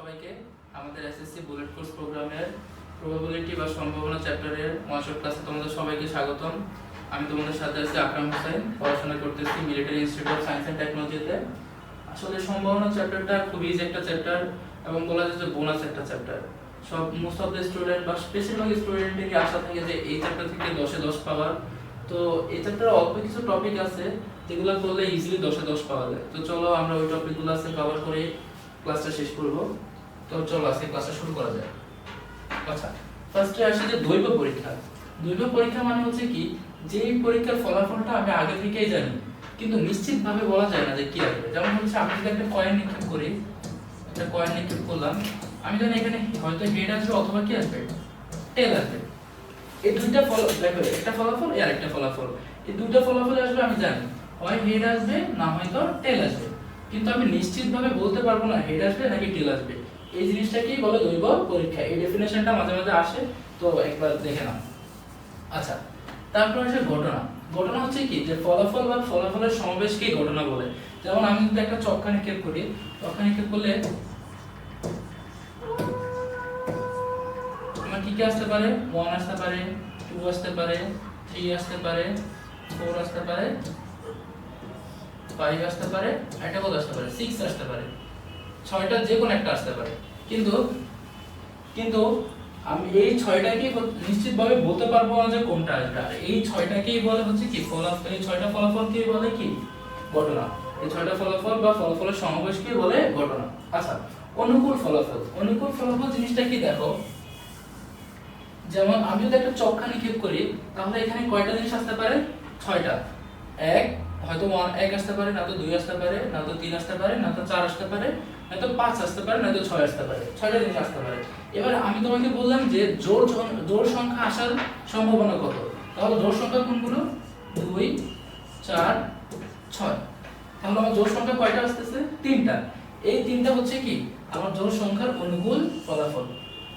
সবাইকে আমাদের SSC bullet course প্রোগ্রামের প্রবাবিলিটি বা সম্ভাবনা চ্যাপ্টারের ওয়ানশট ক্লাসে তোমাদের সবাইকে স্বাগতম। আমি তোমাদের সাথে আছি আকরাম হোসেন, পড়াশোনা করতেছি military institute of science and টেকনোলজিতে। আসলে সম্ভাবনা চ্যাপ্টারটা খুব ইজি একটা চ্যাপ্টার এবং বলা যায় যে বোনাস একটা চ্যাপ্টার। সব মোস্ট অফ দ্য স্টুডেন্ট বা বেশিরভাগ স্টুডেন্টেরই আশা থাকে যে এই চ্যাপ্টার থেকে 10-এ 10 পাওয়ার। তো এই চ্যাপ্টারে অল্প কিছু টপিক আছে যেগুলো করলে ইজিলি 10-এ 10 পাওয়া যায়। তো চলো আমরা ওই টপিকগুলো আছে কভার করে ক্লাসটা শেষ করব। তো চলো আজকে ক্লাসটা শুরু করা যায়। আচ্ছা, ফার্স্টে আসি যে দৈব পরীক্ষা। দৈব পরীক্ষা মানে হচ্ছে কি, যে পরীক্ষার ফলাফলটা আমি আগে থেকেই জানি কিন্তু নিশ্চিতভাবে বলা যায় না যে কি আসবে। যেমন হচ্ছে আমি যদি একটা কয়েন নিক্ষেপ করি, একটা কয়েন নিক্ষেপ করলাম, আমি জানি এখানে হয়তো হেড আসবে অথবা কি আসবে, টেল আসবে। এই দুইটা দেখো, একটা ফলাফল আর একটা ফলাফল, এই দুইটা ফলাফল আসবে আমি জানি, হয় হেড আসবে না হয়তো টেল আসবে, কিন্তু আমি নিশ্চিতভাবে বলতে পারবো না হেড আসবে নাকি টেল আসবে। এই জিনিসটাকেই বলে দৈব পরীক্ষা। এই ডেফিনেশনটা মাঝে মাঝে আসে, তো একবার দেখে নাও। আচ্ছা, তারপর আসে ঘটনা। ঘটনা হচ্ছে কি, যে ফলাফল বা ফলাফলের সমাবেশকেই ঘটনা বলে। যেমন আমি যদি একটা চক্কা নিক্ষেপ করি, চক্কা নিক্ষেপ করলে আমার কি কি আসতে পারে, 1 আসতে পারে, 2 আসতে পারে, 3 আসতে পারে, 4 আসতে পারে, 5 আসতে পারে, একটা কত আসতে পারে, 6 আসতে পারে, 6টা যে কোনো একটা আসতে পারে। কিন্তু কিন্তু আমি এই 6টাকেই নিশ্চিতভাবে বলতে পারবো না যে কোনটা আসবে। আর এই 6টাকেই বলে হচ্ছে কি ফলাফল। এই 6টা ফলাফলকেই বলে কি ঘটনা। এই 6টা ফলাফল বা ফলাফলের সমাবেশকেই বলে ঘটনা। আচ্ছা, অনুকূল ফলাফল। অনুকূল ফলাফল জিনিসটা কি দেখো, যেমন আমি যদি একটা চক্কা নিক্ষেপ করি, তাহলে এখানে কয়টা জিনিস আসতে পারে, 6টা। এক, হয়তো 1 আসতে পারে, না তো 2 আসতে পারে, না তো 3 আসতে পারে, না তো 4 আসতে পারে, না তো 5 আসতে পারে, না তো 6 আসতে পারে। 6টা জিনিস আসতে পারে। এবার আমি তোমাকে বললাম যে জোড় সংখ্যা আসার সম্ভাবনা কত, তাহলে জোড় সংখ্যা কোনগুলো, 2, 4, 6। তাহলে আমার জোড় সংখ্যা কয়টা আসতেছে, 3টা। এই 3টা হচ্ছে কি আমার জোড় সংখ্যার অনুকূল ফলাফল।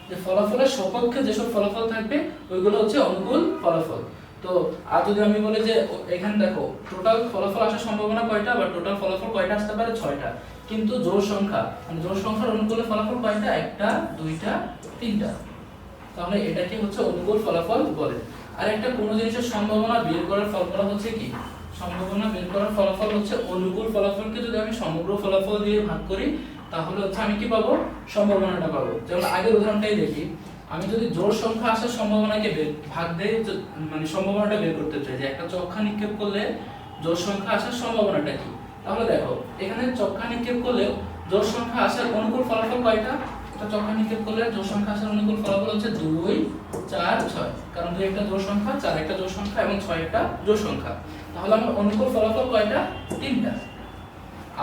যে ফলাফলের সপক্ষে যেসব ফলাফল থাকবে ওইগুলো হচ্ছে অনুকূল ফলাফল। তো আর যদি আমি বলি যে এখানে দেখো টোটাল ফলাফল আসার সম্ভাবনা কয়টা বা টোটাল ফলাফল কয়টা আসতে পারে, 6টা, কিন্তু জোড় সংখ্যা মানে জোড় সংখ্যার অনুকূলে ফলাফল কয়টা, 1টা, 2টা, 3টা। তাহলে এটাকে হচ্ছে অনুকূল ফলাফল বলে। আর একটা কোনো জিনিসের সম্ভাবনা বের করার ফর্মুলা হচ্ছে কি, সম্ভাবনা বের করার ফলাফল হচ্ছে অনুকূল ফলাফলকে যদি আমি সমগ্র ফলাফল দিয়ে ভাগ করি, তাহলে হচ্ছে আমি কি পাবো, সম্ভাবনাটা পাবো। যেমন আগের উদাহরণটাই দেখি, আমি যদি জোড় সংখ্যা আসার সম্ভাবনাকে ভাগ দিয়ে মানে সম্ভাবনাটা বের করতে চাই, যে একটা চক্কা নিক্ষেপ করলে জোড় সংখ্যা আসার সম্ভাবনাটা কি, তাহলে দেখো এখানে চক্কা নিক্ষেপ করলে জোড় সংখ্যা আসার অনুকূল ফলাফল কয়টা, একটা চক্কা নিক্ষেপ করলে জোড় সংখ্যা আসার অনুকূল ফলাফল হচ্ছে 2, 4, 6, কারণ 2 একটা জোড় সংখ্যা, 4 একটা জোড় সংখ্যা এবং 6 একটা জোড় সংখ্যা। তাহলে আমার অনুকূল ফলাফল কয়টা, 3টা।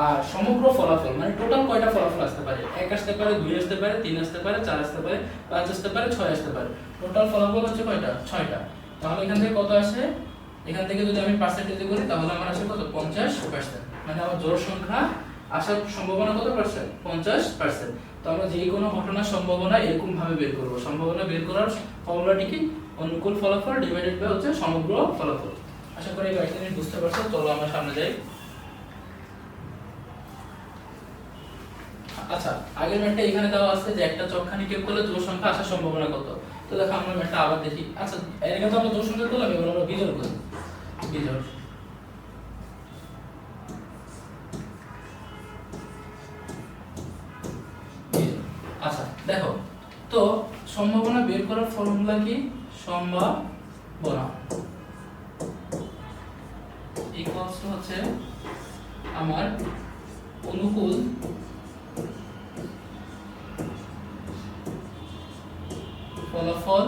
আর সমগ্র ফলাফল মানে টোটাল কয়টা ফলাফল আসতে পারে, 1 আসতে পারে, 2 আসতে পারে, 3 আসতে পারে, 4 আসতে পারে, 5 আসতে পারে, 6 আসতে পারে। টোটাল ফলাফল হচ্ছে কয়টা, 6টা। তাহলে এখান থেকে কত আসে, এখান থেকে যদি আমি পার্সেন্টেজে করি তাহলে আমার আসে কত, 50%। মানে আমার জোড় সংখ্যা আসার সম্ভাবনা কত পার্সেন্ট, 50%। তো আমরা যে কোনো ঘটনার সম্ভাবনা এরকম ভাবে বের করব। সম্ভাবনা বের করার ফর্মুলাটি কি, অনুকূল ফলাফল ডিভাইডেড বাই হচ্ছে সমগ্র ফলাফল। আশা করি এই জিনিস বুঝতে পারছো। চলো আমরা সামনে যাই। আচ্ছা, আগের ম্যাথটা এখানে দেওয়া আছে যে একটা চক্কা নিক্ষেপ করলে জোড় সংখ্যা আসার সম্ভাবনা কত। তো দেখো আমরা ম্যাথটা আবার দেখি। আচ্ছা, এখানে তো আমরা জোড় সংখ্যা করলাম, এবার আমরা বিজোড় করি। বিজোড়, আচ্ছা দেখো তো সম্ভাবনা বের করার ফর্মুলা কি, সম্ভাবনা ইকুয়ালস টু হচ্ছে আমার অনুকূল ফলাফল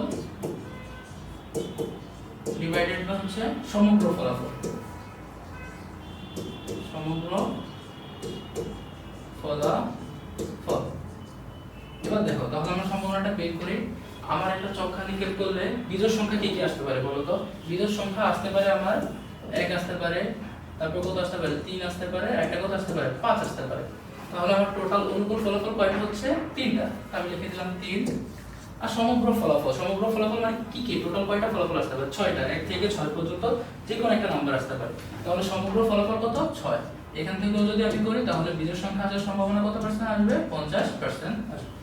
ডিভাইডেড বাই হচ্ছে সমগ্র ফলাফল। সমগ্র ফলাফল। এবার দেখো তাহলে আমরা সম্ভাবনাটা বের করি। আমার একটা চক্কা নিক্ষেপ করলে বিজোড় সংখ্যা কি কি আসতে পারে বলো তো। বিজোড় সংখ্যা আসতে পারে আমার 1 আসতে পারে, তারপর কত আসতে পারে, 3 আসতে পারে, একটা কত আসতে পারে, 5 আসতে পারে। তাহলে আমার টোটাল অনুকূল ফলাফল কয়টা হচ্ছে, 3টা। আমি লিখে দিলাম 3। আর সমগ্র ফলাফল, সমগ্র ফলাফল মানে কি কি, টোটাল কয়টা ফলাফল আসতে পারে, 6টা। 1 থেকে 6 পর্যন্ত যে কোনো একটা নাম্বার আসতে পারে। তাহলে সমগ্র ফলাফল কত, 6। এখান থেকেও যদি আমি করি তাহলে বিজোড় সংখ্যা আসার সম্ভাবনা কত পার্সেন্ট আসবে, 50% আসবে।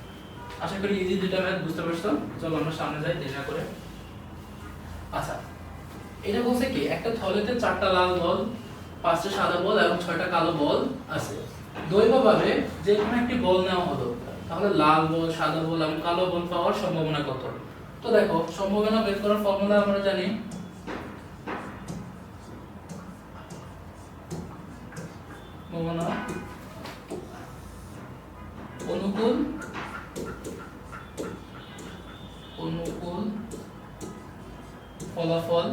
আশা করি ইজি দুইটা ম্যাথ বুঝতে পারছো। চলো আমরা সামনে যাই দেরি না করে। আচ্ছা, এটা বলছে কি একটা থলেতে 4টা লাল বল, 5টা সাদা বল এবং 6টা কালো বল আছে। দৈবভাবে যে কোনো একটি বল নেওয়া হলো, তাহলে লাল বল, সাদা বল এবং কালো বল পাওয়ার সম্ভাবনা কত? তো দেখো, সম্ভাবনা বের করার ফর্মুলা আমরা জানি, সম্ভাবনা অনুকূল অনুকূল ফলাফল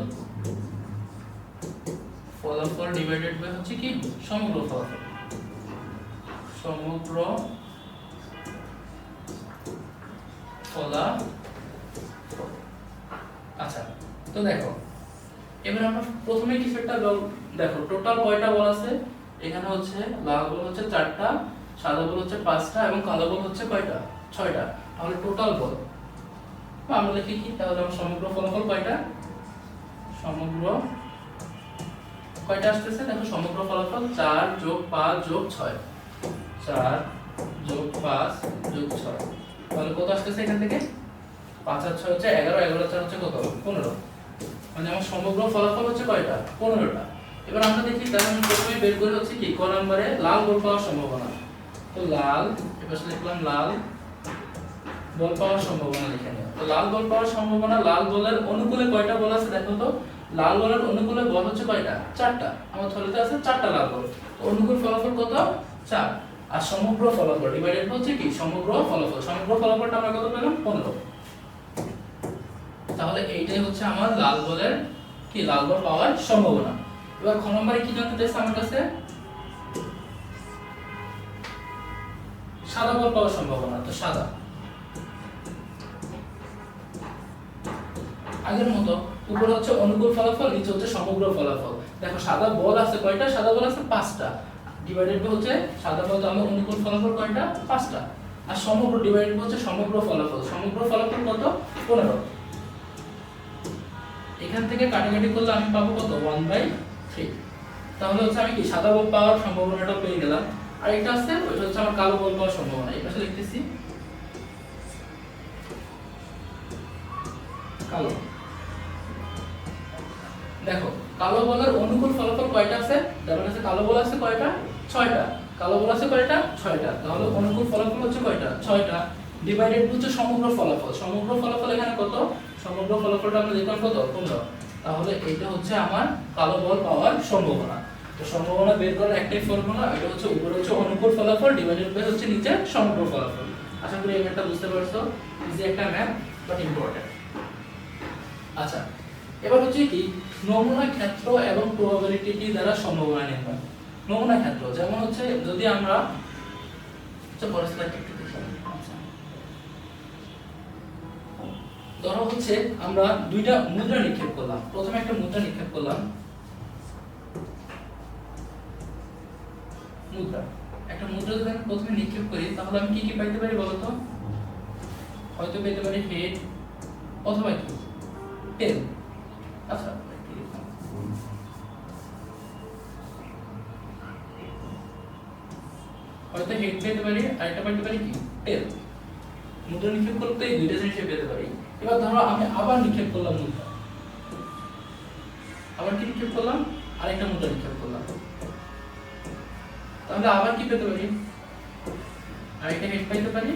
ফলাফল ডিভাইডেড বাই হচ্ছে কি সমগ্র ফলাফল, সমগ্র ফলাফল। আচ্ছা, তো দেখো এবার আমরা প্রথমে কিছু একটা দেখো টোটাল কয়টা বল আছে, এখানে হচ্ছে লাল বল হচ্ছে 4টা, সাদা বল হচ্ছে 5টা এবং কালো বল হচ্ছে কয়টা 6টা, তাহলে টোটাল বল আমরা লিখি কি, তাহলে আমরা সমগ্র ফলাফল কয়টা, সমগ্র কয়টা আসতেছে দেখো, সমগ্র ফলাফল 4 যোগ 5 যোগ 6, 4 যোগ 5 যোগ 6, তাহলে কত আসতেছে এখান থেকে, 5 আর 6 হচ্ছে 11, 11 আর 4 হচ্ছে কত 15, মানে আমার সমগ্র ফলাফল হচ্ছে কয়টা 15টা। এবার আমরা দেখি, তাহলে আমি প্রথমে বের করে হচ্ছে কি ক নম্বরে লাল বল পাওয়ার সম্ভাবনা। তো লাল, এবার লিখলাম লাল বল পাওয়ার সম্ভাবনা লিখে নিও। তো লাল বল পাওয়ার সম্ভাবনা, লাল বলের অনুকূলে কয়টা বল আছে দেখো তো, লাল বলের অনুকূলে বল হচ্ছে কয়টা 4টা, আমার থলেতে আছে 4টা লাল বল, তো অনুকূল ফলাফল কত 4, আর সমগ্র ফলাফল ডিভাইডেড হচ্ছে কি সমগ্র ফলাফল, সমগ্র ফলাফলটা আমরা কত পেলাম 15। তাহলে এইটাই হচ্ছে আমার লাল বলের কি লাল বল পাওয়ার সম্ভাবনা। এবার খ নম্বরে কি জানতে চাইছে আমার কাছে, সাদা বল পাওয়ার সম্ভাবনা। তো সাদা আগের মতো উপরে হচ্ছে অনুকূল ফলাফল, নিচে হচ্ছে সমগ্র ফলাফল। দেখো সাদা বল আছে কয়টা, সাদা বল আছে 5টা, ডিভাইডেড হচ্ছে সাদা বল তো আমরা অনুকূল ফলাফল কয়টা 5টা, আর সমগ্র ডিভাইডেড হচ্ছে সমগ্র ফলাফল, সমগ্র ফলাফল কত 15। এখান থেকে কাটাকাটি করলে আমি পাবো কত 1/3। তাহলে হচ্ছে আমি কি সাদা বল পাওয়ার সম্ভাবনাটা পেয়ে গেলাম। আর এটা আছে ওইটা হচ্ছে আমার কালো বল পাওয়ার সম্ভাবনা, এই পাশে লিখতেছি কালো। দেখো কালো বলের অনুকূল ফলাফল কয়টা আছে, যেমন আছে কালো বল আছে কয়টা 6টা, কালো বল আছে কয়টা 6টা, তাহলে অনুকূল ফলাফল হচ্ছে কয়টা 6টা, ডিভাইডেড হচ্ছে সমগ্র ফলাফল, সমগ্র ফলাফল এখানে কত, সমগ্র ফলাফলটা আমরা লিখলাম কত 15। তাহলে এটা হচ্ছে আমার কালো বল পাওয়ার সম্ভাবনা। তো সম্ভাবনা বের করার একটাই ফর্মুলা, এটা হচ্ছে উপরে হচ্ছে অনুকূল ফলাফল ডিভাইডেড বাই হচ্ছে নিচে সমগ্র ফলাফল। আশা করি এই ম্যাথটা বুঝতে পারছো, ইজি একটা ম্যাথ বাট ইম্পর্টেন্ট। আচ্ছা, এবার হচ্ছে কি নমুনা ক্ষেত্র এবং প্রবাবিলিটি দ্বারা সম্ভাবনা নির্ণয়। নমুনা ক্ষেত্র যেমন হচ্ছে যদি আমরা ধরো হচ্ছে আমরা দুইটা মুদ্রা নিক্ষেপ করলাম, প্রথমে একটা মুদ্রা নিক্ষেপ করলাম, মুদ্রা একটা মুদ্রা যদি আমি প্রথমে নিক্ষেপ করি তাহলে আমি কি কি পাইতে পারি বলতো, হয়তো পেতে পারি হেড অথবা কি টেল। আচ্ছা হয়তো হেড পেতে পারি আর একটা পেতে পারি কি টেল। মুদ্রা নিক্ষেপ করতে এই দুইটা জিনিস পেতে পারি। এবার ধরো আমি আবার নিক্ষেপ করলাম মুদ্রা, আবার কি নিক্ষেপ করলাম আরেকটা মুদ্রা নিক্ষেপ করলাম, তাহলে আবার কি পেতে পারি আরেকটা হেড পাইতে পারি,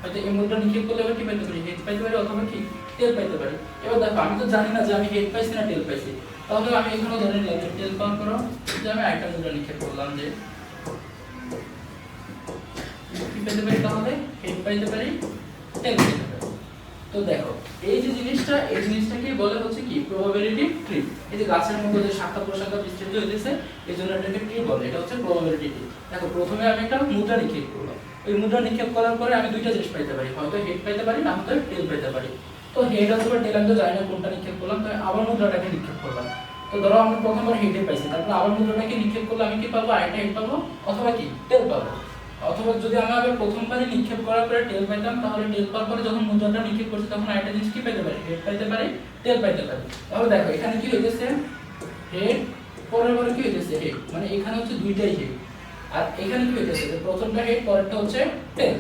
হয়তো এই মুদ্রা নিক্ষেপ করলে আবার কি পাইতে পারি হেড পাইতে পারি অথবা কি টেল পাইতে পারি। এবার দেখো আমি তো জানি না যে আমি হেড পাইছি না টেল পাইছি, তাহলে আমি এখানে ধরে নিলাম যে টেল পাওয়ার পর যে আমি আরেকটা মুদ্রা নিক্ষেপ করলাম যে কি পেতে পারি, তাহলে হেড পাইতে পারি টেল পাইতে পারি। তো দেখো এই যে জিনিসটা, এই জিনিসটাকে বলে হচ্ছে কি প্রবাবিলিটি ট্রি। এই যে গাছের মধ্যে যে শাখা প্রশাখা বিস্তৃত হইতেছে এই জন্য এটাকে ট্রি বলে, এটা হচ্ছে প্রবাবিলিটি ট্রি। দেখো প্রথমে আমি একটা মুদ্রা নিক্ষেপ করলাম, ওই মুদ্রা নিক্ষেপ করার পরে আমি দুইটা জিনিস পাইতে পারি, হয়তো হেড পাইতে পারি না হয়তো টেল পাইতে পারি। তো হেড অথবা টেল আমি তো জানি না কোনটা নিক্ষেপ করলাম, তো আবার মুদ্রাটাকে নিক্ষেপ করলাম। তো ধরো আমি প্রথমবার হেডে পাইছি, তারপর আবার মুদ্রাটাকে নিক্ষেপ করলে আমি কি পাবো আরেকটা হেড পাবো অথবা কি টেল পাবো। অথবা যদি আমি আবার প্রথমবারই নিক্ষেপ করার পরে টেল পাইতাম, তাহলে টেল পাওয়ার পরে যখন মুদ্রাটা নিক্ষেপ করছি তখন আরেকটা জিনিস কি পেতে পারি হেড পাইতে পারি টেল পাইতে পারি। তাহলে দেখো এখানে কি হইতেছে হেড, পরের বারে কি হইতেছে হেড, মানে এখানে হচ্ছে দুইটাই হেড, আর এখানে কি হইতেছে প্রথমটা হেড পরেরটা হচ্ছে টেল।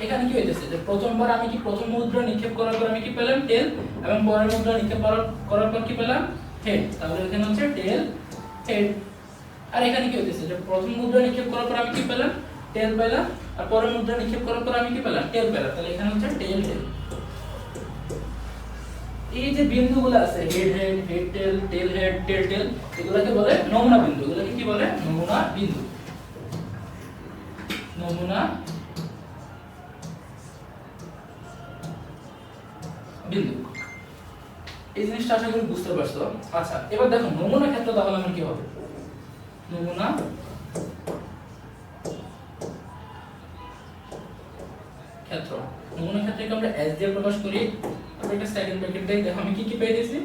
এখানে কি হইতেছে যে প্রথমবার আমি কি প্রথম মুদ্রা নিক্ষেপ করার পর আমি কি পেলাম টেল, এবং পরের মুদ্রা নিক্ষেপ করার পর কি পেলাম হেড। তাহলে এখানে হচ্ছে টেল হেড। আর এখানে কি হইতেছে যে প্রথম মুদ্রা নিক্ষেপ করার পর আমি কি পেলাম টেল পেলাম, আর পরের মুদ্রা নিক্ষেপ করার পর আমি কি পেলাম টেল পেলাম। তাহলে এখানে হচ্ছে টেল টেল। এই যে বিন্দুগুলো আছে head head, head tail, tail head, tail tail, এগুলোকে বলে নমুনা বিন্দু। এগুলোকে কি বলে নমুনা বিন্দু। নমুনা বিন্দু। এই জিনিসটা আশা করি বুঝতে পারছো। আচ্ছা এবার দেখো নমুনা ক্ষেত্র তাহলে আমার কি হবে। নমুনা ক্ষেত্র, নমুনা ক্ষেত্রকে আমরা এস দিয়ে প্রকাশ করি। আমরা একটা সেকেন্ড ব্র্যাকেট দেই। দেখো আমি কি কি পেয়েছি,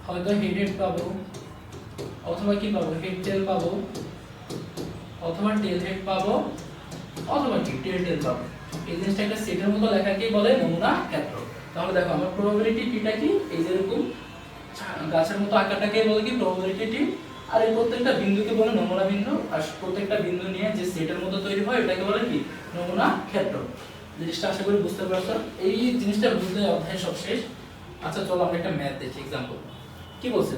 হয়তো হেড হেড পাবো, অথবা কি পাবো হেড টেল পাবো, অথবা টেল হেড পাবো, অথবা কি টেল টেল পাবো। এই জিনিসটা একটা সেটের মতো লেখাকে বলে নমুনা ক্ষেত্র। তাহলে দেখো আমার প্রবাবিলিটি টিটা কি, এই যেরকম গাছের মতো আকারটাকে বলে কি প্রবাবিলিটি টি, আর এই প্রত্যেকটা বিন্দুকে বলে নমুনা বিন্দু, আর প্রত্যেকটা বিন্দু নিয়ে যে সেটের মতো তৈরি হয় এটাকে বলে কি নমুনা ক্ষেত্র। জিনিসটা আশা করি বুঝতে পারছো। এই জিনিসটা বুঝলে অধ্যায় সব শেষ। আচ্ছা চলো আমরা একটা ম্যাথ দেখি। एग्जांपल কি বলছে,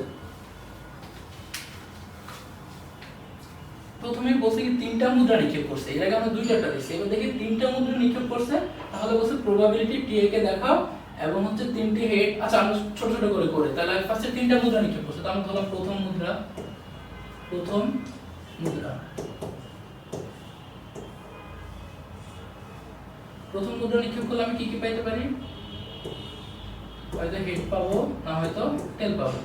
প্রথমে বলছে কি তিনটা মুদ্রা নিক্ষেপ করছে, এর আগে আমরা দুইটা দিয়েছি, এবার দেখি তিনটা মুদ্রা নিক্ষেপ করছে। তাহলে বলছে প্রবাবিলিটি টি কে দেখাও এবং হচ্ছে তিনটি হেড। আচ্ছা আমরা ছোট ছোট করে করে তাহলে ফার্স্টে তিনটা মুদ্রা নিক্ষেপ করছে। তাহলে ধরলাম প্রথম মুদ্রা, প্রথম মুদ্রা, প্রথম মুদ্রা নিক্ষেপ করলে আমি কি কি পাইতে পারি, হয়তো হেড পাবো, না হয়তো টেল পাবো।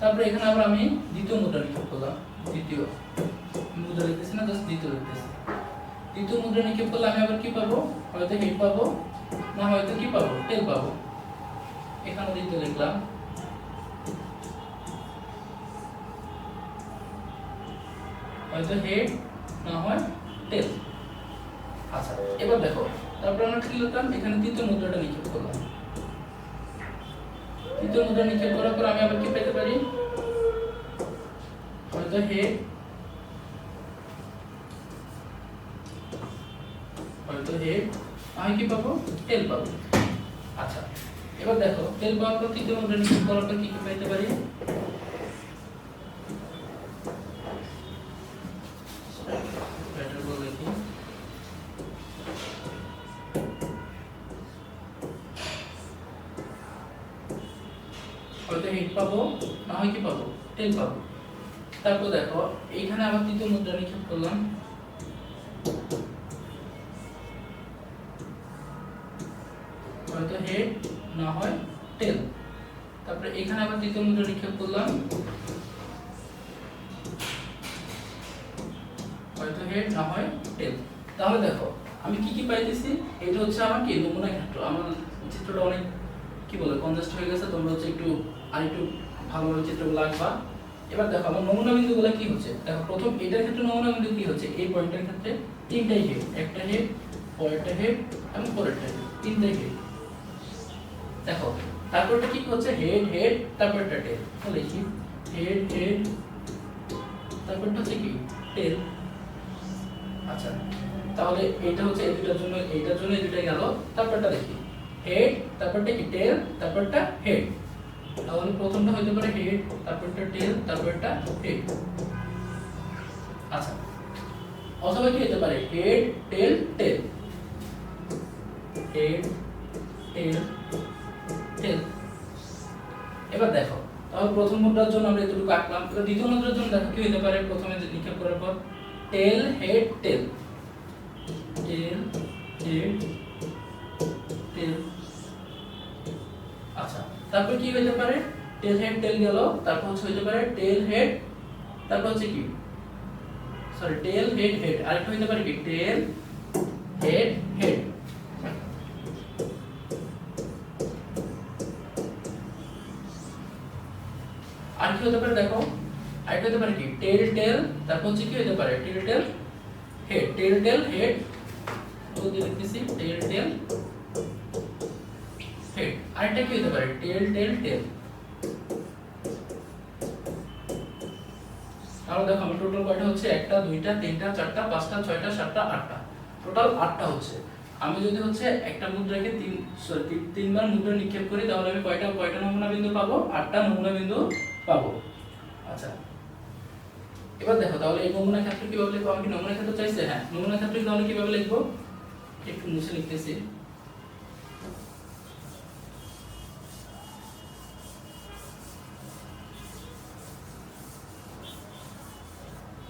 তারপরে এখানে আবার আমি দ্বিতীয় মুদ্রা নিক্ষেপ করলাম, দ্বিতীয় মুদ্রা লিখতেছি না, জাস্ট দ্বিতীয় লিখতেছি। দ্বিতীয় মুদ্রা নিক্ষেপ করলে আমি আবার কি পাবো, হয়তো হেড পাবো, না হয়তো কি পাবো টেল পাবো। এখানে দ্বিতীয় লিখলাম, হয়তো হেড না হয় টেল। আচ্ছা এবার দেখো তারপর আমরা কি লিখলাম, এখানে তৃতীয় মুদ্রাটা নিক্ষেপ করলাম। তৃতীয় মুদ্রা নিক্ষেপ করার পর আমি আবার কি পেতে পারি, হয়তো হেড, হয়তো হেড, আমি কি পাবো টেল পাবো। আচ্ছা এবার দেখো টেল পাওয়ার পর তৃতীয় মুদ্রা নিক্ষেপ করার পর কি কি পেতে পারি, হয়তো হেড পাবো, না হয় কি পাবো টেল পাবো। তারপর দেখো এইখানে আবার তৃতীয় মুদ্রা নিক্ষেপ করলাম, হয়তো হেড, না হয় টেল। তারপরে এখানে আবার তৃতীয় মুদ্রা নিক্ষেপ করলাম, হয়তো হেড, না হয় টেল। তাহলে দেখো আমি কি কি পাইতেছি, এটা হচ্ছে আমার কি নমুনা ক্ষেত্র। আমার চিত্রটা অনেক কি বলে কনজেস্ট হয়ে গেছে, তোমরা হচ্ছে একটু আরেকটু ভালোভাবে চিত্রগুলো আঁকবা। এবার দেখো আমার নমুনা বিন্দুগুলো কি হচ্ছে, দেখো প্রথম এটার ক্ষেত্রে নমুনা বিন্দু কি হচ্ছে, এই পয়েন্টের ক্ষেত্রে তিনটাই হেড, একটা হেড, পরেরটা হেড এবং পরেরটা হেড, তিনটাই হেড। দেখো তারপরটা কি হচ্ছে হেড হেড, তারপরটা টেল। তাহলে লিখি হেড হেড, তারপরটা হচ্ছে কি টেল। আচ্ছা তাহলে এটা হচ্ছে এই দুটার জন্য, এইটার জন্য এই দুটা গেল। তারপরটা দেখি হেড, তারপরটা কি টেল, তারপরটা হেড। তাহলে প্রথমটা হইতে পারে হেড, তারপরটা টেল, তারপরটা হেড। আচ্ছা অথবা কি হতে পারে head tail tail, head tail টেল। এবার দেখো তাহলে প্রথম মুদ্রার জন্য আমরা এতটুকু আঁকলাম। এবার দ্বিতীয় মুদ্রার জন্য দেখো কি হতে পারে, প্রথমে নিক্ষেপ করার পর টেল হেড টেল, টেল হেড টেল। আচ্ছা তারপর কি হতে পারে, টেল হেড টেল গেল, তারপর হচ্ছে হতে পারে টেল হেড, তারপর হচ্ছে কি সরি টেল হেড হেড, আরেকটা হতে পারে কি টেল হেড হেড। আর কি হতে পারে দেখো, আরেকটা হতে পারে কি টেল টেল, তারপর হচ্ছে কি হতে পারে টেল tail head, tail tail head, তো দিয়ে লিখতেছি টেল টেল হেড। আরেকটা কি হতে পারে টেল টেল টেল। তাহলে দেখো আমার টোটাল কয়টা হচ্ছে, একটা দুইটা তিনটা চারটা পাঁচটা ছয়টা সাতটা আটটা, টোটাল 8টা হচ্ছে। আমি যদি হচ্ছে একটা মুদ্রাকে তিনবার মুদ্রা নিক্ষেপ করি তাহলে আমি কয়টা কয়টা নমুনা বিন্দু পাবো? 8টা নমুনা বিন্দু পাবো। আচ্ছা, এবার দেখো তাহলে এই নমুনা ক্ষেত্র কিভাবে লিখবো? আমি কি নমুনা ক্ষেত্র চাইছে? হ্যাঁ, নমুনা ক্ষেত্র তাহলে কিভাবে লিখবো? একটু মুছে লিখতেছি।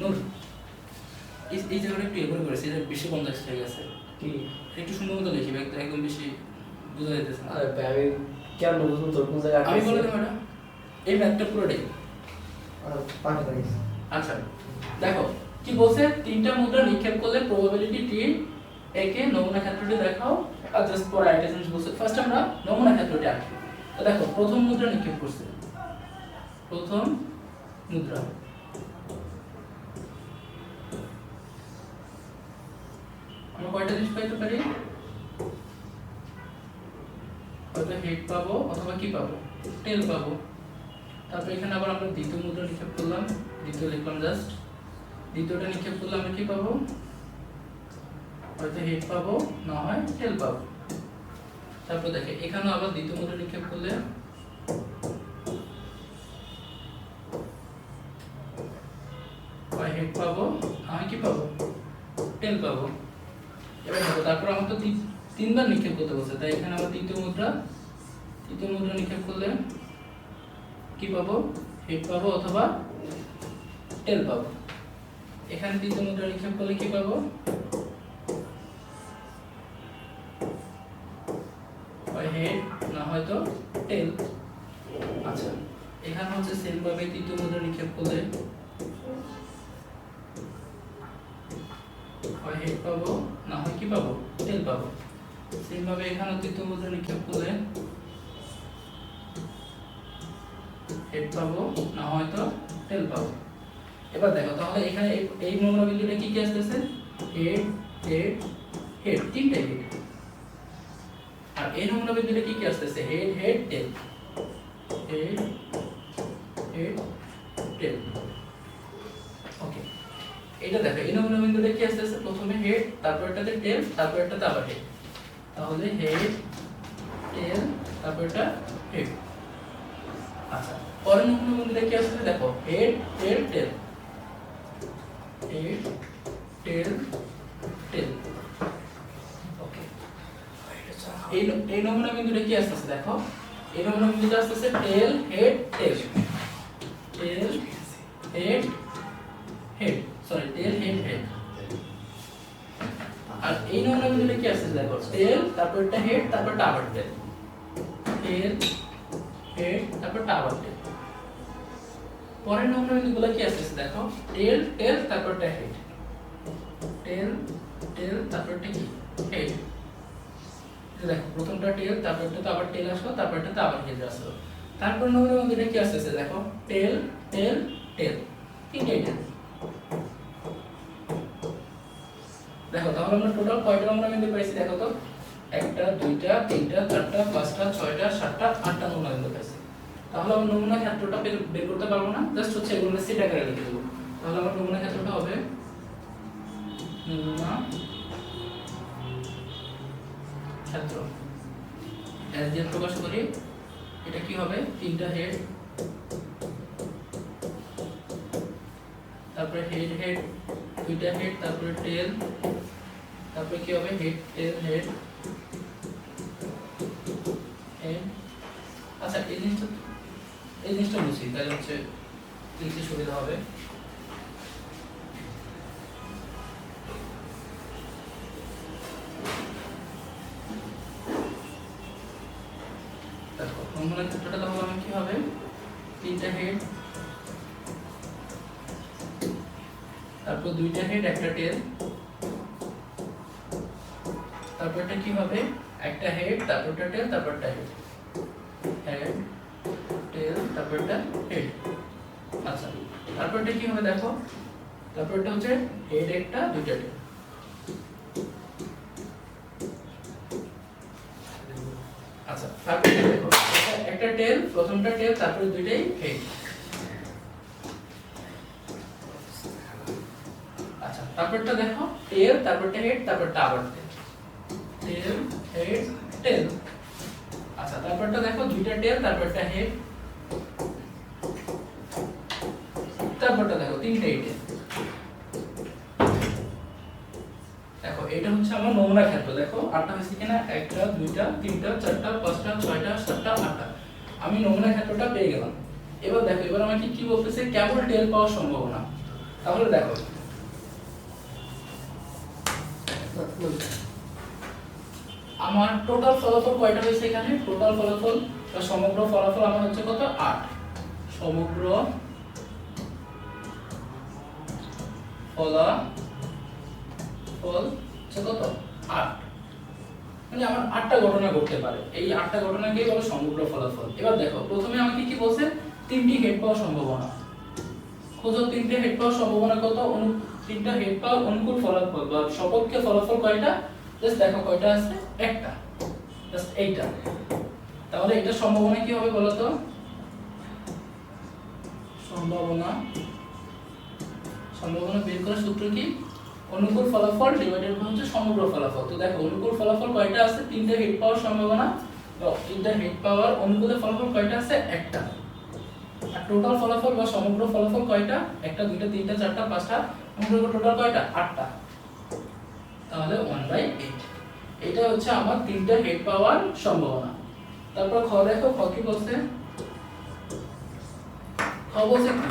নূর, এই জায়গাটা একটু এগুলো করেছে, এটা বেশি কমপ্লেক্স হয়ে গেছে। কি একটু সুন্দর মতো লিখি, একদম বেশি বোঝা যাইতেছে না। আরে ভাই আমি কেন বুঝবো তোর কোন জায়গায় আমি বলে দেবো এটা, এই ম্যাথটা পুরোটাই। পাঠা থাকিস। আচ্ছা দেখো কি বলছে, তিনটা মুদ্রা নিক্ষেপ করলে প্রবাবিলিটি টি একে নমুনা ক্ষেত্রটি দেখাও। আর জাস্ট পরে আরেকটা জিনিস বলছে, ফার্স্ট আমরা নমুনা ক্ষেত্রটি আঁকি। তো দেখো প্রথম মুদ্রা নিক্ষেপ করছে, প্রথম মুদ্রা আমরা কয়টা জিনিস পাইতে পারি? হয়তো হেড পাবো অথবা কি পাবো? টেল পাবো। তারপর এখানে আবার আমরা দ্বিতীয় মুদ্রা নিক্ষেপ করলাম, দ্বিতীয় লিখলাম জাস্ট, দ্বিতীয়টা নিক্ষেপ করলে আমরা কি পাবো? হয়তো হেড পাবো, না হয় টেল পাবো। তারপর দেখে এখানে আবার দ্বিতীয় মুদ্রা নিক্ষেপ করলে হয় হেড পাবো, না হয় কি পাবো? টেল পাবো। এবার দেখো তারপর আমার তো তিনবার নিক্ষেপ করতে বলছে, তাই এখানে আমরা তৃতীয় মুদ্রা নিক্ষেপ করলে কি পাবো? হেড পাবো অথবা টেল পাবো। এখানে তৃতীয় মুদ্রা নিক্ষেপ করলে কি পাবো? হয় হেড, না হয়তো টেল। আচ্ছা, এখানে হচ্ছে সেম ভাবে তৃতীয় মুদ্রা নিক্ষেপ করলে হয় হেড পাবো, না হয় কি পাবো? টেল পাবো। সেম ভাবে এখানে তৃতীয় মুদ্রা নিক্ষেপ করলে হেড পাবো, না হয়তো টেল পাবো। এবার দেখো তাহলে এখানে এই নমুনা বিন্দুটা কি কি আসতেছে? হেড হেড হেড, তিনটা হেড। আর এই নমুনা বিন্দুটা কি কি আসতেছে? Head head tail, head head tail. Okay, এটা দেখো এই নমুনা বিন্দুটা কি আসতেছে? প্রথমে হেড, তারপর এটাতে টেল, তারপর এটাতে আবার হেড। তাহলে হেড টেল, তারপর এটা হেড। আচ্ছা, পরের নমুনা বিন্দুটা কি আসছে? দেখো head tail tail, head tail টেল। ওকে, এই নমুনা বিন্দুটা কি আসছে? দেখো এই নমুনা বিন্দুটা আসছে tail head tail, tail head head, sorry tail head head. আর এই নমুনা বিন্দুটা কি আসছে? দেখো টেল, তারপর এটা হেড, তারপর এটা আবার টেল, টেল হেড, তারপর এটা আবার টেল। পরের নমুনা বিন্দুগুলো কি আসছে? দেখো টেল টেল, তারপর এটা হেড, টেল টেল, তারপর এটা কি? হেড। দেখো প্রথমটা টেল, তারপর এটা তো আবার টেল আসলো, তারপর এটা তো আবার হেড আসলো। তারপর নমুনা বিন্দুটা কি আসছে? দেখো টেল টেল টেল, তিনটাই টেল। দেখো তাহলে আমরা টোটাল কয়টা নমুনা বিন্দু পাইছি? দেখো তো, একটা, দুইটা, তিনটা, চারটা, পাঁচটা, ছয়টা, সাতটা, আটটা নমুনা বিন্দু পাইছি। তাহলে আমরা নমুনা ক্ষেত্রটা বের করতে পারবো না, জাস্ট হচ্ছে এগুলো সেট আকারে লিখে দেবো। তাহলে আমার নমুনা ক্ষেত্রটা হবে নমুনা ক্ষেত্র এস দিয়ে প্রকাশ করি। এটা কি হবে? তিনটা হেড, তারপরে হেড হেড, দুইটা হেড, তারপরে টেল, তারপরে কি হবে? Head tail head head. আচ্ছা এই জিনিসটা বুঝি, তাহলে হচ্ছে লিখতে সুবিধা হবে। দেখো নমুনা ক্ষেত্রটা তাহলে আমার কি হবে? তিনটা হেড, তারপর দুইটা হেড, একটা টেল, তারপর এটা কি হবে? একটা হেড, তারপর একটা টেল, তারপর একটা হেড, হেড টেল, তারপর একটা হেড। আচ্ছা তারপর এটা কি হবে? দেখো তারপর এটা হচ্ছে হেড একটা, দুইটা টেল। আচ্ছা তারপর দেখো একটা টেল, প্রথমটা টেল, তারপরে দুইটাই হেড। আচ্ছা তারপরটা দেখো টেল, তারপরটা হেড, তারপরটা আবার টেল। টেল হেড টেল। আচ্ছা তারপরটা দেখো দুইটা টেল তারপরটা হেড, তারপরটা দেখো তিনটা হেড। দেখো এটা হচ্ছে আমার নমুনা ক্ষেত্র। দেখো আটটা হয়েছে কিনা, একটা দুইটা তিনটা চারটা পাঁচটা ছয়টা সাতটা আটটা, আমি নমুনা ক্ষেত্রটা পেয়ে গেলাম। এবার দেখো এবার আমাকে কি বলতেছে, কেবল টেল পাওয়ার সম্ভাবনা। তাহলে দেখো আমার টোটাল ফলাফল কয়টা হয়েছে এখানে, টোটাল ফলাফল বা সমগ্র ফলাফল আমার হচ্ছে কত 8, সমগ্র ফলাফল হচ্ছে কত 8, মানে আমার 8টা ঘটনা ঘটতে পারে, এই 8টা ঘটনাকেই বলে সমগ্র ফলাফল। এবার দেখো প্রথমে আমাকে কি বলছে, 3টি হেড পাওয়ার সম্ভাবনা খোঁজো, 3টে হেড পাওয়ার সম্ভাবনা কত, 3টা হেড পাওয়ার অনুকূল ফলাফল বা সপক্ষে ফলাফল কয়টা, জাস্ট দেখো কয়টা আছে, একটা, জাস্ট এইটা। তাহলে এটা সম্ভাবনা কি হবে বলো তো, সম্ভাবনা বের করার সূত্র কি, অনুকূল ফলাফল ডিভাইডেড বাই হচ্ছে সমগ্র ফলাফল। তো দেখো অনুকূল ফলাফল কয়টা আছে, 3টে হেড পাওয়ার সম্ভাবনা, তো 3টা হেড পাওয়ার অনুকূল ফলাফল কয়টা আছে, একটা। আর টোটাল ফলাফল বা সমগ্র ফলাফল কয়টা, একটা দুইটা তিনটা চারটা পাঁচটা, অনুকূল টোটাল কয়টা, 8টা। তাহলে 1/8, এটা হচ্ছে আমার 3টা হেড পাওয়ার সম্ভাবনা। তারপর খ দেখো, খ কি বলছে, খ বলছে কি,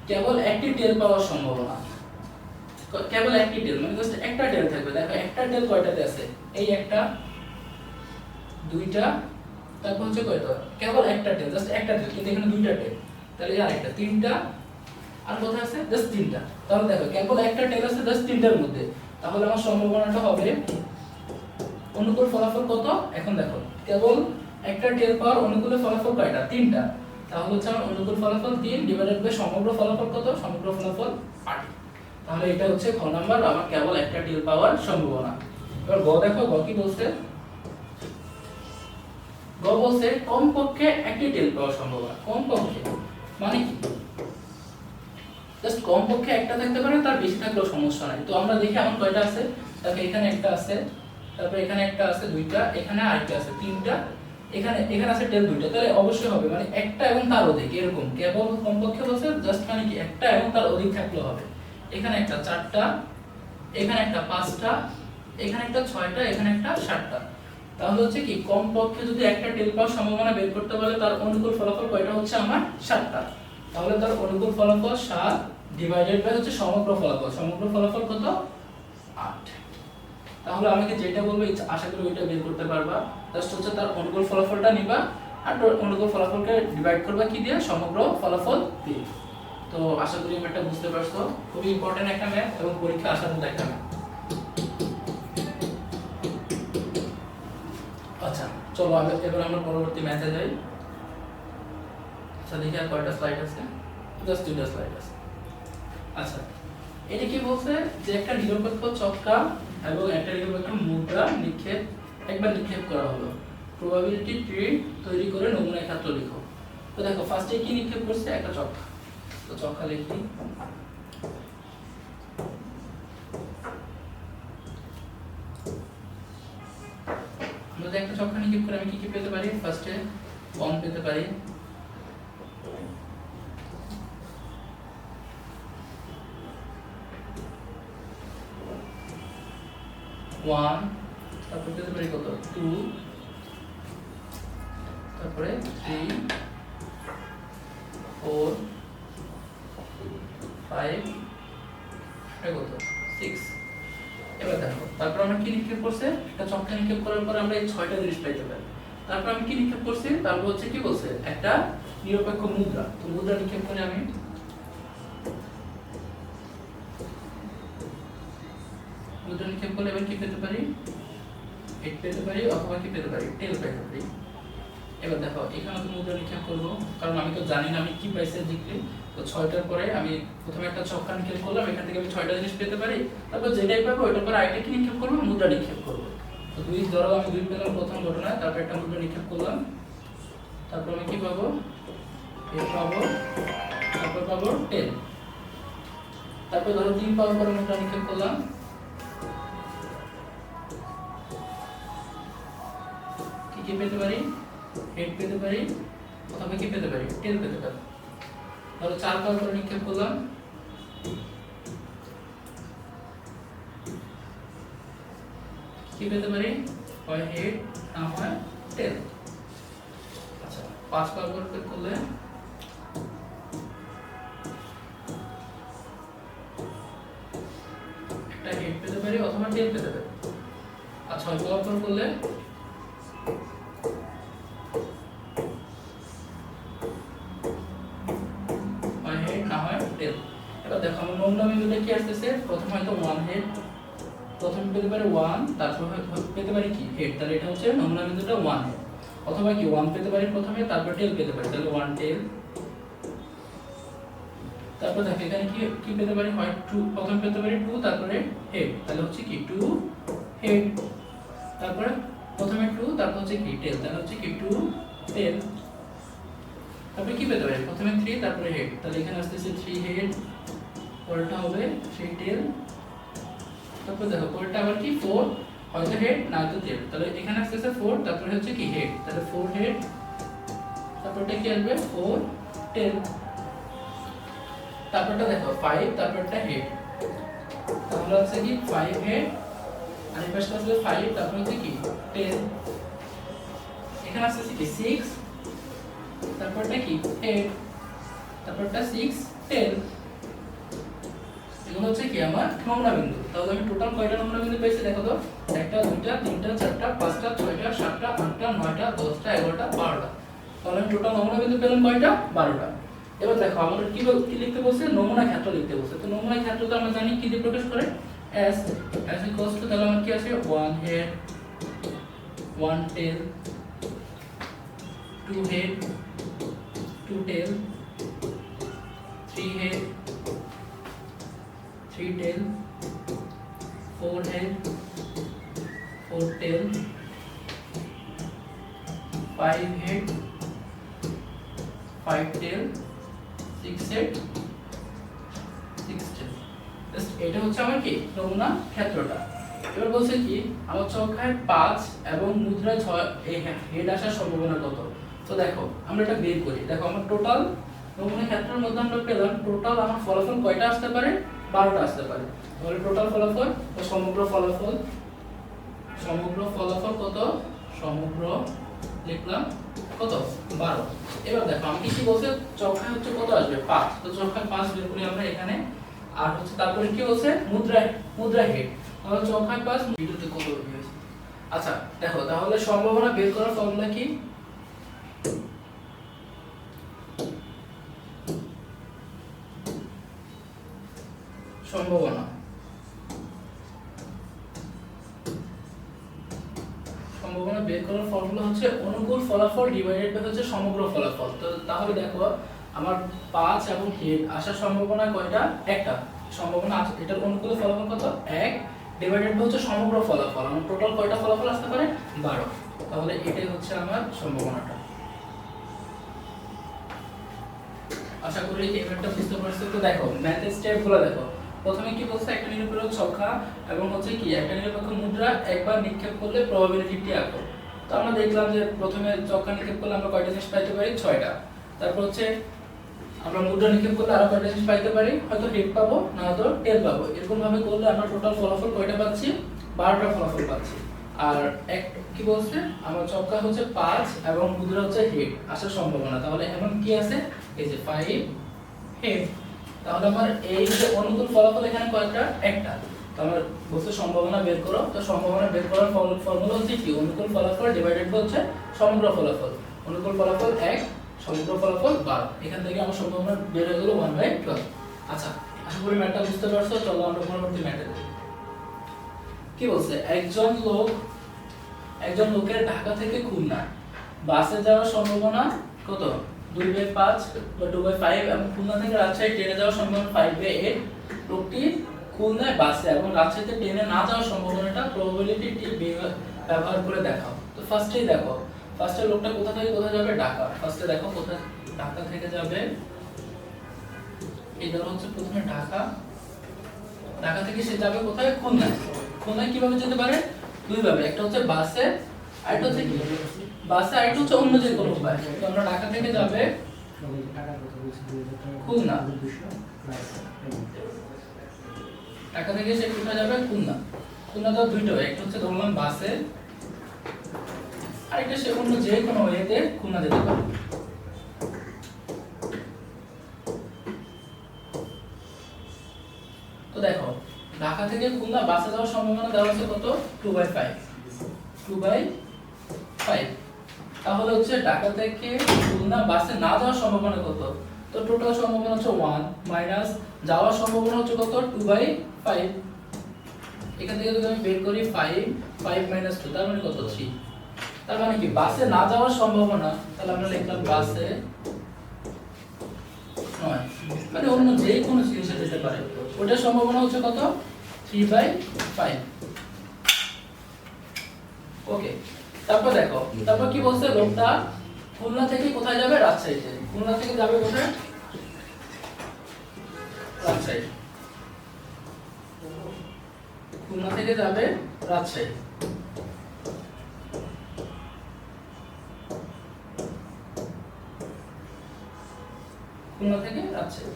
কেবল একটি টেল পাওয়ার সম্ভাবনা, কেবল একটি টেল মানে জাস্ট একটা টেল থাকবে। দেখো একটা টেল কয়টাতে আছে, এই একটা দুইটা, তারপর হচ্ছে কয়টা, কেবল একটা টেল, জাস্ট একটা টেল, কিন্তু এখানে দুইটা টেল, তাহলে আর একটা তিনটা, আর কোথায় আছে জাস্ট তিনটা। তাহলে দেখো কেবল একটা টেল আছে জাস্ট তিনটার মধ্যে, তাহলে আমার সম্ভাবনাটা হবে অনুকূল ফলাফল কত, এখন দেখো কেবল একটা টেল পাওয়ার অনুকূল ফলাফল কয়টা, তিনটা, তাহলে হচ্ছে আমার অনুকূল ফলাফল 3 ডিভাইডেড বাই সমগ্র ফলাফল কত, সমগ্র ফলাফল 8। তাহলে এটা হচ্ছে খ নাম্বার, আমার কেবল একটা টেল পাওয়ার সম্ভাবনা। এবার গ দেখো, গ কি বলছে, গ বলছে কমপক্ষে একটি টেল পাওয়ার সম্ভাবনা। কমপক্ষে মানে কি, জাস্ট কমপক্ষে একটা থাকতে পারে, তার বেশি থাকলেও সমস্যা নাই। তো আমরা দেখি আমার কয়টা আছে, দেখো এখানে একটা আছে, তারপর এখানে একটা আছে, দুইটা, এখানে আরেকটা আছে, তিনটা, এখানে আছে টেল দুইটা, তাহলে অবশ্যই হবে মানে একটা এবং তার অধিক, এরকম কেবল কমপক্ষে বলছে জাস্ট মানে কি একটা এবং তার অধিক থাকলে হবে। এখানে একটা চারটা, এখানে একটা পাঁচটা, এখানে একটা ছয়টা, এখানে একটা সাতটা। তাহলে হচ্ছে কি কমপক্ষে যদি একটা টেল পাওয়ার সম্ভাবনা বের করতে বলে, তার অনুকূল ফলাফল কয়টা হচ্ছে আমার 7টা। তাহলে তার অনুকূল ফলাফল 7 ডিভাইডেড বাই হচ্ছে সমগ্র ফলাফল, সমগ্র ফলাফল কত 8। তাহলে আমাকে যেটা বলবে আশা করি ওইটা বের করতে পারবা, জাস্ট হচ্ছে তার অনুকূল ফলাফলটা নিবা আর অনুকূল ফলাফলকে ডিভাইড করবা কি দিয়ে, সমগ্র ফলাফল দিয়ে। তো আশা করি ম্যাথটা বুঝতে পারছো, খুবই ইম্পর্টেন্ট একটা ম্যাথ এবং পরীক্ষা আসার মতো একটা ম্যাথ। আচ্ছা চলো এবার আমরা পরবর্তী ম্যাথে যাই। আচ্ছা দেখি আর কয়টা স্লাইড আছে, জাস্ট 2টা স্লাইড আছে। আচ্ছা এটা কি বলছে, যে একটা নিরপেক্ষ চক্কা এবং একটা নিরপেক্ষ মুদ্রা একবার নিক্ষেপ করা হলো, প্রবাবিলিটি ট্রি তৈরি করে নমুনা ক্ষেত্র লিখো। তো দেখো ফার্স্টে কি নিক্ষেপ করছে, একটা চক্কা, তো চক্কা লিখি। আমরা যদি একটা চক্কা নিক্ষেপ করে আমি কি পেতে পারি, ফার্স্টে 1 পেতে পারি, তারপরে পেতে পারি কত 2, তারপরে 3 4 5 কত 6। এবার দেখো তারপর আমরা কি নিক্ষেপ করছে, একটা চক্কা নিক্ষেপ করার পর আমরা এই 6টা জিনিস পাইতে পারি। তারপর আমি কি নিক্ষেপ করছি, তারপর হচ্ছে কি বলছে, একটা নিরপেক্ষ মুদ্রা। তো মুদ্রা নিক্ষেপ করে আমি মুদ্রা নিক্ষেপ করলে এবার কি পেতে পারি, 8 পেতে পারি অথবা কি পেতে পারি, 10 পেতে পারি। এবার দেখো এখানে তো মুদ্রা নিক্ষেপ করবো, কারণ আমি তো জানি না আমি কি পাইছি লিখলে। তো 6টার পরে আমি প্রথমে একটা চক্কা নিক্ষেপ করলাম, এখান থেকে আমি 6টা জিনিস পেতে পারি, তারপর যেটাই পাবো ওইটার পরে আরেকটা কি নিক্ষেপ করবো, মুদ্রা নিক্ষেপ করবো। তো 2 ধরো আমি 2 পেলাম প্রথম ঘটনায়, তারপর একটা মুদ্রা নিক্ষেপ করলাম, তারপর আমি কি পাবো, 8 পাবো, তারপর পাবো 10, তারপর ধরো 3 পাওয়ার পরে মুদ্রা নিক্ষেপ করলাম, কি পেতে পারি, হেড পেতে পারি, অথবা কি পেতে পারি, টেল পেতে পারি। ধরো 4 পাওয়ার করে নিক্ষেপ করলাম, কি পেতে পারি, হয় হেড না হয় টেল। আচ্ছা 5 পাওয়ার করে করলে একটা হেড পেতে পারি অথবা টেল পেতে পারি। আর 6 পাওয়ার করে করলে হয় হেড না হয় টেল। এবার দেখো আমার নমুনা বিন্দুটা কি আসতেছে, প্রথম হয়তো 1 হেড, প্রথম পেতে পারে 1, তারপর পেতে পারি কি হেড, তাহলে এটা হচ্ছে নমুনা বিন্দুটা 1 হেড। অথবা কি 1 পেতে পারি প্রথমে, তারপর টেল পেতে পারি, তাহলে 1 টেল। তারপর দেখো এখানে কি কি পেতে পারি, হয় 2, প্রথম পেতে পারি 2, তারপরে হেড, তাহলে হচ্ছে কি 2 হেড। তারপরে প্রথমে 2, তারপর হচ্ছে কি টেল, তাহলে হচ্ছে কি 2 টেল। তারপরে কি পেতে পারি, প্রথমে 3, তারপরে হেড, তাহলে এখানে আসতেছে 3 হেড, পরেরটা হবে 3 টেল। তারপর দেখো পরেরটা আবার কি 4, হয়তো হেড না তো টেল, তাহলে এখানে আসতেছে 4, তারপরে হচ্ছে কি হেড, তাহলে 4 হেড। তারপরটা কি আসবে 4 টেল। তারপরটা দেখো 5, তারপরটা হেড, তাহলে হচ্ছে কি 5 হেড, আর এই পাশে আসলে 5, তারপর হচ্ছে কি 10। এখানে আসছে কি 6, তারপরটা কি হেড, তারপরটা 6 10। এগুলো হচ্ছে কি আমার নমুনা বিন্দু। তাহলে আমি টোটাল কয়টা নমুনা বিন্দু পেয়েছি দেখো তো, 1টা 2টা 3টা 4টা 5টা 6টা 7টা 8টা 9টা 10টা 11টা 12টা। তাহলে আমি টোটাল নমুনা বিন্দু পেলাম কয়টা, 12টা। এবার দেখো আমাদের কি লিখতে বলছে, নমুনা ক্ষেত্র লিখতে বলছে। তো নমুনা ক্ষেত্র তো আমরা জানি কি দিয়ে প্রকাশ করে, s ইকুয়ালস টু, তাহলে আমার কি আছে 1 হেড 1 টেল, 2 হেড 2 টেল, 3 হেড 3 টেল, 4 head 4 tail, 5 head 5 tail, 6 head 6 tail। Just এটা হচ্ছে আমার কি নমুনা ক্ষেত্রটা। এবার বলছে কি আমার চোখায় 5 এবং মুদ্রায় 6 এই হেড আসার সম্ভাবনা কত। তো দেখো আমরা এটা বের করি। দেখো আমার টোটাল নমুনা ক্ষেত্রের মধ্যে আমরা পেলাম টোটাল আমার ফলাফল কয়টা আসতে পারে, 12টা আসতে পারে। তাহলে টোটাল ফলাফল ও সমগ্র ফলাফল কত, সমগ্র লিখলাম কত 12। এবার দেখো আমি কি বলছে, চোখায় হচ্ছে কত আসবে 5, তো চোখায় 5 বের করি আমরা এখানে। আর হচ্ছে তারপরে কি বলছে মুদ্রা হেড, তাহলে চোখায় 5 ভিডিওতে কত হয়েছে। আচ্ছা দেখো তাহলে সম্ভাবনা বের করার ফর্মুলা কি, সম্ভাবনা বের করার ফর্মুলা হচ্ছে অনুকূল ফলাফল ডিভাইডেড বাই হচ্ছে সমগ্র ফলাফল। তো তাহলে দেখো আমার 5 এবং হেড আসার সম্ভাবনা কয়টা, একটা সম্ভাবনা আছে। এটার অনুকূল ফলাফল কত, 1 ডিভাইডেড বাই হচ্ছে সমগ্র ফলাফল। আমার টোটাল কয়টা ফলাফল আসতে পারে, 12। তাহলে এটাই হচ্ছে আমার সম্ভাবনাটা। আশা করি এবারটা বুঝতে পারছো। তো দেখো ম্যাথের স্টেপগুলো দেখো, প্রথমে কি বলছে, একটা নিরপেক্ষ সংখ্যা এবং হচ্ছে কি একটা নিরপেক্ষ মুদ্রা একবার নিক্ষেপ করলে প্রবাবিলিটিটি আঁকো। তো আমরা দেখলাম যে প্রথমে চক্কা নিক্ষেপ করলে আমরা কয়টা জিনিস পাইতে পারি, 6টা। তারপর হচ্ছে আমরা মুদ্রা নিক্ষেপ করলে আরো কয়টা জিনিস পাইতে পারি, হয়তো হেড পাবো না হয়তো টেল পাবো। এরকম ভাবে করলে আমরা টোটাল ফলাফল কয়টা পাচ্ছি, 12টা ফলাফল পাচ্ছি। আর এক কি বলছে, আমার চক্কা হচ্ছে 5 এবং মুদ্রা হচ্ছে হেড আসার সম্ভাবনা। তাহলে এখন কি আছে, এই যে 5 হেড। তাহলে আমার এই যে অনুকূল ফলাফল এখানে কয়টা, একটা। তো আমরা বলছে সম্ভাবনা বের করো। তো সম্ভাবনা বের করার ফর্মুলা হচ্ছে কি, অনুকূল ফলাফল ডিভাইডেড বাই হচ্ছে সমগ্র ফলাফল। অনুকূল ফলাফল 1, সমগ্র ফলাফল 12। এখান থেকে আমার সম্ভাবনা বের হয়ে গেল 1/12। আচ্ছা আশা করি ম্যাথটা বুঝতে পারছো। চলো আমরা পরবর্তী ম্যাথে দেখি। কি বলছে, একজন লোকের ঢাকা থেকে খুলনা বাসে যাওয়ার সম্ভাবনা কত, 2/5 বা 2/5, এবং খুলনা থেকে রাজশাহী ট্রেনে যাওয়ার সম্ভাবনা 5/8। লোকটি খুলনায় বাসে এবং রাজশাহীতে ট্রেনে না যাওয়ার সম্ভাবনাটা প্রবাবিলিটি ব্যবহার করে দেখাও। তো ফার্স্টে লোকটা কোথা থেকে কোথায় যাবে, ঢাকা। ফার্স্টে দেখো কোথায়, ঢাকা থেকে যাবে, এই ধরো হচ্ছে প্রথমে ঢাকা থেকে সে যাবে কোথায়, খুলনায়। খুলনায় কিভাবে যেতে পারে, দুই ভাবে, একটা হচ্ছে বাসে আরেকটা হচ্ছে কি বাসে, আরেকটা হচ্ছে অন্য যে কোনো উপায়। তো আমরা ঢাকা থেকে যাবে খুলনা, ঢাকা থেকে সে কোথায় যাবে? খুলনা। খুলনা তো দুইটা, একটা হচ্ছে ধরলাম বাসে, আরেকটা সে অন্য যে কোনো ওয়েতে খুলনা যেতে পারে। তো দেখো ঢাকা থেকে খুলনা বাসে যাওয়ার সম্ভাবনা দেওয়া আছে কত? 2/5, 2/5। তাহলে হচ্ছে ঢাকা থেকে খুলনা বাসে না যাওয়ার সম্ভাবনা কত? তো টোটাল সম্ভাবনা হচ্ছে 1 মাইনাস যাওয়ার সম্ভাবনা হচ্ছে কত? 2/5। এখান থেকে যদি আমি বের করি 5 মাইনাস 2 তার মানে কত? 3। তার মানে কি বাসে না যাওয়ার সম্ভাবনা, তাহলে আমরা লিখলাম বাসে নয়, মানে অন্য যে কোনো জিনিসে যেতে পারে, ওটার সম্ভাবনা হচ্ছে কত? 3/5। ওকে, তারপর দেখো তারপর কি বলছে লোকটা খুলনা থেকে কোথায় যাবে? রাজশাহীতে। খুলনা থেকে যাবে কোথায়? রাজশাহী। খুলনা থেকে যাবে রাজশাহী। খুলনা থেকে রাজশাহী।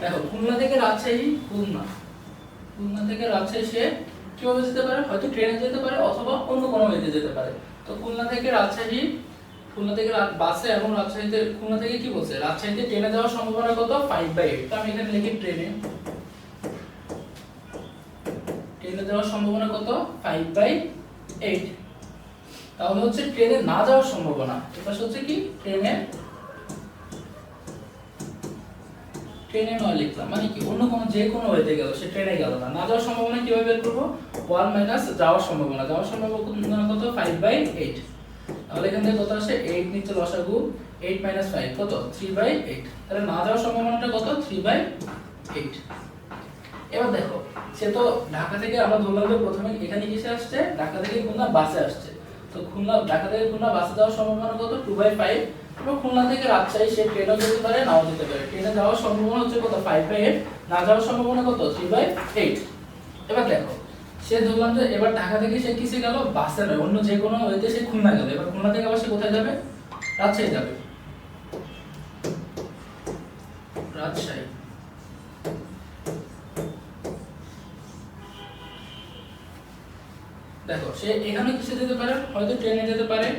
দেখো খুলনা থেকে রাজশাহী, খুলনা থেকে রাজশাহী সে কিভাবে যেতে পারে? হয়তো ট্রেনে যেতে পারে অথবা অন্য কোনো ওয়েতে যেতে পারে। তো খুলনা থেকে রাজশাহী, খুলনা থেকে বাসে এবং রাজশাহীতে, খুলনা থেকে কি বলছে? রাজশাহীতে ট্রেনে যাওয়ার সম্ভাবনা কত? 5/8। তো আমি এখানে লিখি ট্রেনে যাওয়ার সম্ভাবনা কত? 5/8। তাহলে হচ্ছে ট্রেনে না যাওয়ার সম্ভাবনা, এটা হচ্ছে কি ট্রেনে নয় লিখলাম, মানে কি অন্য কোনো যে কোনো ওয়েতে গেল, সে ট্রেনে গেল না। না যাওয়ার সম্ভাবনা কিভাবে বের করব? 1 মাইনাস যাওয়ার সম্ভাবনা, যাওয়ার সম্ভাবনা কত? 5/8। তাহলে এখান থেকে কত আসে? 8 নিচে লসাগু, 8 মাইনাস 5 কত? 3/8। তাহলে না যাওয়ার সম্ভাবনাটা কত? 3/8। এবার দেখো সে তো ঢাকা থেকে, আমরা ধরলাম যে প্রথমে এখানে কিসে আসছে? ঢাকা থেকে খুলনা বাসে আসছে। তো ঢাকা থেকে খুলনা বাসে যাওয়ার সম্ভাবনা কত? 2/5। এবং খুলনা থেকে রাজশাহী সে ট্রেনে যেতে পারে, নাও যেতে পারে। ট্রেনে যাওয়ার সম্ভাবনা হচ্ছে কত? 5/8। না যাওয়ার সম্ভাবনা কত? 3/8। এবার দেখো সে ধরলাম যে এবার ঢাকা থেকে সে কিসে গেল? বাসে নয়, অন্য যে কোনো ওয়েতে সে খুলনা গেল। এবার খুলনা থেকে আবার সে কোথায় যাবে? রাজশাহী যাবে। রাজশাহী। দেখো সে এখানে কিসে যেতে পারে? হয়তো ট্রেনে যেতে পারে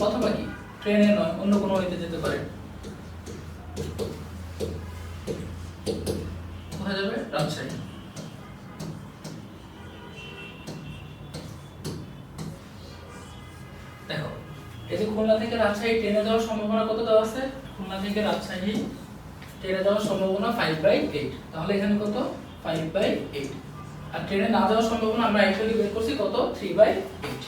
অথবা কি ট্রেনে নয় অন্য কোনো ওয়েতে যেতে পারে। কোথায় যাবে? রাজশাহী। দেখো এই যে খুলনা থেকে রাজশাহী ট্রেনে যাওয়ার সম্ভাবনা কত দেওয়া আছে? খুলনা থেকে রাজশাহী ট্রেনে যাওয়ার সম্ভাবনা 5/8। তাহলে এখানে কত? 5/8। আর ট্রেনে না যাওয়ার সম্ভাবনা আমরা অ্যাকচুয়ালি বের করছি কত? 3/8।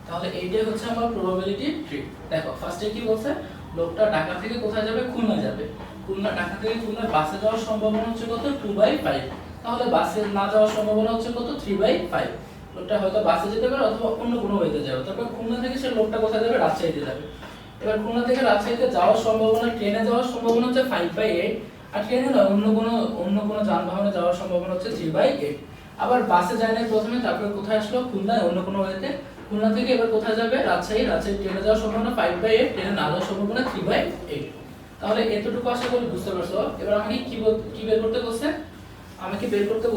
তাহলে এইটাই হচ্ছে আমার প্রবাবিলিটি ট্রি। দেখো ফার্স্টে কি বলছে? লোকটা ঢাকা থেকে কোথায় যাবে? খুলনা যাবে। ঢাকা থেকে খুলনা বাসে যাওয়ার সম্ভাবনা হচ্ছে কত? 2/5। তাহলে বাসে না যাওয়ার সম্ভাবনা হচ্ছে কত? 3/5। লোকটা হয়তো বাসে যেতে পারে অথবা অন্য কোনো ওয়েতে যাবে। তারপর খুলনা থেকে সে লোকটা কোথায় যাবে? রাজশাহীতে যাবে। এবার খুলনা থেকে রাজশাহীতে যাওয়ার সম্ভাবনা, ট্রেনে যাওয়ার সম্ভাবনা হচ্ছে 5/8। আর ট্রেনে নয় অন্য কোনো যানবাহনে যাওয়ার সম্ভাবনা হচ্ছে 3/8। আবার বাসে যায় না প্রথমে, তারপর কোথায় আসলো? খুলনায় অন্য কোনো ওয়েতে। খুলনা থেকে এবার কোথায় যাবে? রাজশাহী। ট্রেনে যাওয়ার সম্ভাবনা 5/8, ট্রেনে না যাওয়ার সম্ভাবনা 3/8। তাহলে এতটুকু আশা করি বুঝতে পারছো। এবার আমাকে কি বের করতে বলছে? আমাকে বের করতে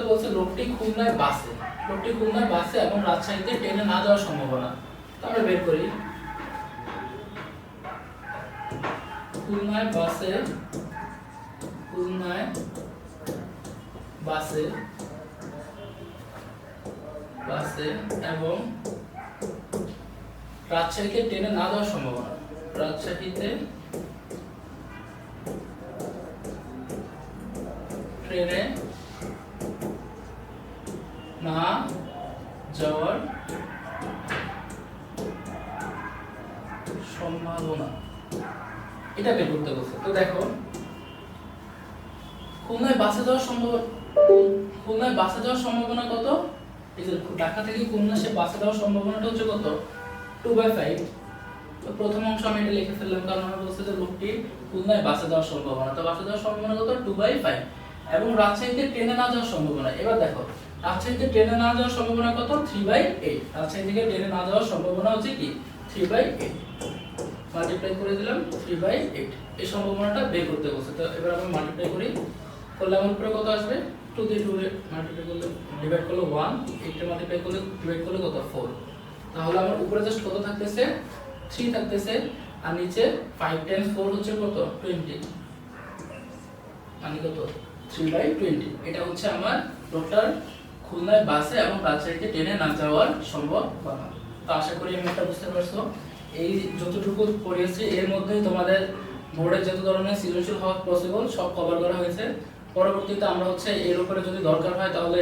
বলছে লোকটি খুলনায় বাসে এবং রাজশাহীতে ট্রেনে না যাওয়ার সম্ভাবনা। তো আমরা বের করি খুলনায় বাসে এবং রাজশাহীতে ট্রেনে না যাওয়ার সম্ভাবনা। রাজশাহীতে ট্রেনে না যাওয়ার সম্ভাবনা, এটা বের করতে বলছে। তো দেখো খুলনায় বাসে যাওয়ার সম্ভাবনা কত? এই যে ঢাকা থেকে খুলনা সে বাসে যাওয়ার সম্ভাবনাটা হচ্ছে কত? 2/5। তো প্রথম অংশ আমি এটা লিখে ফেললাম, কারণ আমরা বলছি যে লোকটি খুলনায় বাসে যাওয়ার সম্ভাবনা। তো বাসে যাওয়ার সম্ভাবনা কত? 2/5। এবং রাজশাহীতে ট্রেনে না যাওয়ার সম্ভাবনা, এবার দেখো রাজশাহীতে ট্রেনে না যাওয়ার সম্ভাবনা কত? 3/8। রাজশাহী থেকে ট্রেনে না যাওয়ার সম্ভাবনা হচ্ছে কি 3/8। মাল্টিপ্লাই করে দিলাম 3/8। এই সম্ভাবনাটা বের করতে বলছে। তো এবার আমরা মাল্টিপ্লাই করি, করলে আমার উপরে কত আসবে? 2 দিয়ে 2 এর মাল্টিপ্লাই করলে ডিভাইড করলে 1, 8 এর মাল্টিপ্লাই করলে ডিভাইড করলে কত? 4। তাহলে আমার উপরে জাস্ট কত থাকতেছে? 3 থাকতেছে, আর নিচে 5 টাইমস 4 হচ্ছে কত? 20। মানে কত? 3/20। এটা হচ্ছে আমার টোটাল খুলনায় বাসে এবং রাজশাহীতে ট্রেনে না যাওয়ার সম্ভাবনা। তো আশা করি আমি এটা বুঝতে পারছো। এই যতটুকু পড়িয়েছি এর মধ্যেই তোমাদের বোর্ডে যত ধরনের সৃজনশীল হওয়া পসিবল সব কভার করা হয়েছে। পরবর্তীতে আমরা হচ্ছে এর উপরে যদি দরকার হয় তাহলে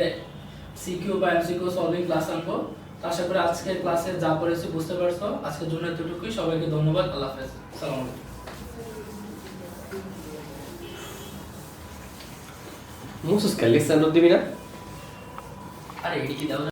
সিকিউ বা এমসিকিউ সলভিং ক্লাস আনবো। তো আশা করি আজকের ক্লাসে যা পড়েছি বুঝতে পারছো। আজকের জন্য এতটুকুই। সবাইকে ধন্যবাদ। আল্লাহ হাফেজ। আসসালামু আলাইকুম। মুসুস কালি সানো দিবি না? আরে এটি কি দাও